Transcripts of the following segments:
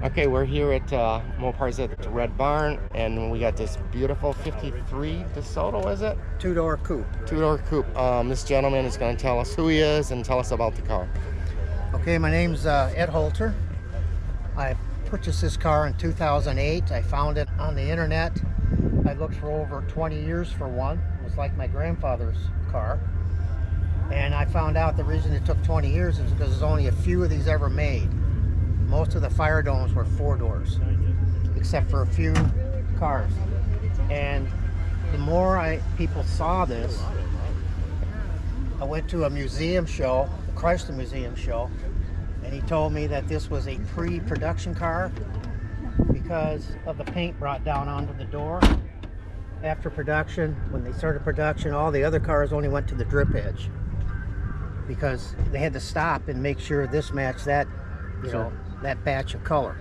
Okay, we're here at Mopars at the Red Barn, and we got this beautiful 53 DeSoto, is it? Two-door coupe. Two-door coupe. This gentleman is going to tell us who he is and tell us about the car. Okay, my name's Ed Holter. I purchased this car in 2008. I found it on the internet. I looked for over 20 years for one. It was like my grandfather's car. And I found out the reason it took 20 years is because there's only a few of these ever made. Most of the Firedomes were 4 doors, except for a few cars. And the more people saw this, I went to a museum show, the Chrysler Museum show, and he told me that this was a pre-production car because of the paint brought down onto the door. After production, when they started production, all the other cars only went to the drip edge because they had to stop and make sure this matched that, you know, that batch of color.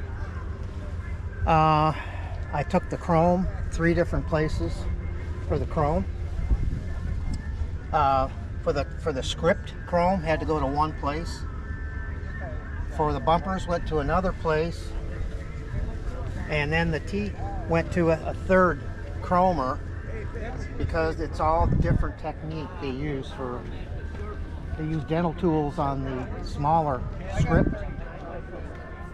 I took the chrome 3 different places for the chrome. For the script, chrome had to go to one place. For the bumpers, went to another place, and then the teeth went to a third chromer because it's all different technique they use for. They use dental tools on the smaller script.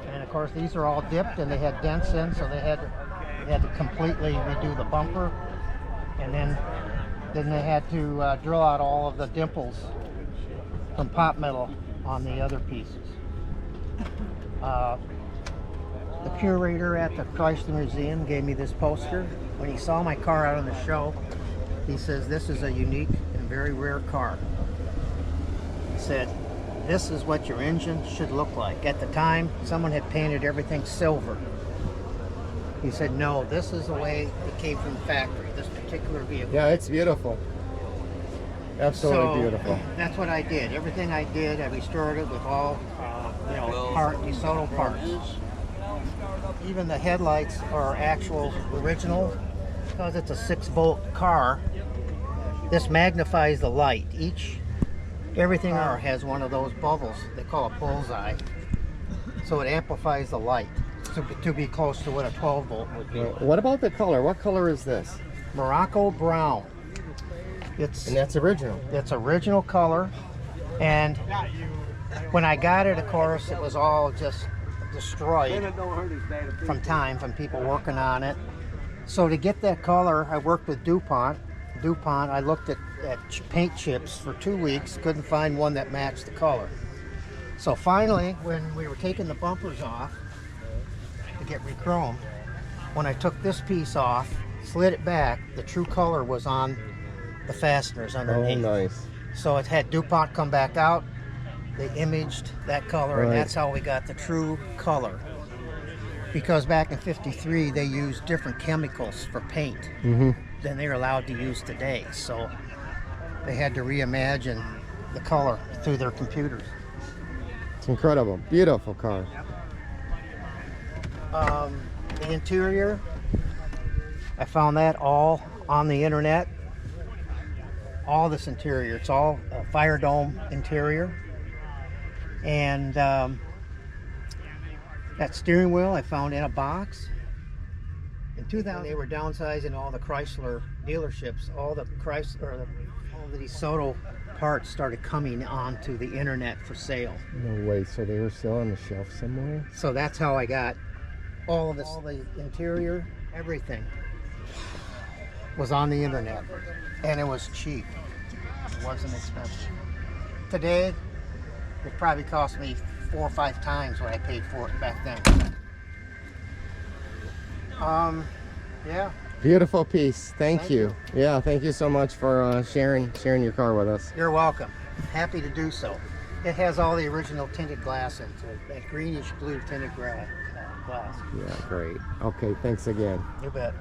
And of course these are all dipped and they had dents in, so they had to completely redo the bumper, and then they had to drill out all of the dimples from pot metal on the other pieces. The curator at the Chrysler Museum gave me this poster. When he saw my car out on the show, he says, "This is a unique and very rare car." He said, "This is what your engine should look like." At the time, someone had painted everything silver. He said, "No, this is the way it came from the factory, this particular vehicle." Yeah, it's beautiful. Absolutely beautiful. That's what I did. Everything I did, I restored it with all, DeSoto parts. Even the headlights are actual original because it's a 6-volt car. This magnifies the light. Everything has one of those bubbles they call a bullseye, so it amplifies the light to be close to what a 12-volt would be. What about the color? What color is this? Morocco brown. And that's original. It's original color, and when I got it, of course, it was all just destroyed from people working on it. So to get that color, I worked with DuPont. I looked at paint chips for 2 weeks, couldn't find one that matched the color. So finally, when we were taking the bumpers off to get re-chromed, when I took this piece off, slid it back, the true color was on the fasteners underneath. Oh, nice. So it had DuPont come back out, they imaged that color, and that's how we got the true color. Because back in '53, they used different chemicals for paint than they're allowed to use today. So they had to reimagine the color through their computers. It's incredible. Beautiful car. The interior, I found that all on the internet. All this interior, it's all a Firedome interior. And that steering wheel I found in a box. In 2000, they were downsizing all the Chrysler dealerships. All the DeSoto parts started coming onto the internet for sale. No way, so they were still on the shelf somewhere? So that's how I got all of this. All the interior, everything was on the internet, and it was cheap. It wasn't expensive. Today, it probably cost me 4 or 5 times what I paid for it back then. Yeah. Beautiful piece. Thank you. Yeah, thank you so much for sharing your car with us. You're welcome. Happy to do so. It has all the original tinted glass into it, that greenish blue tinted glass. Yeah, great. Okay, thanks again. You bet.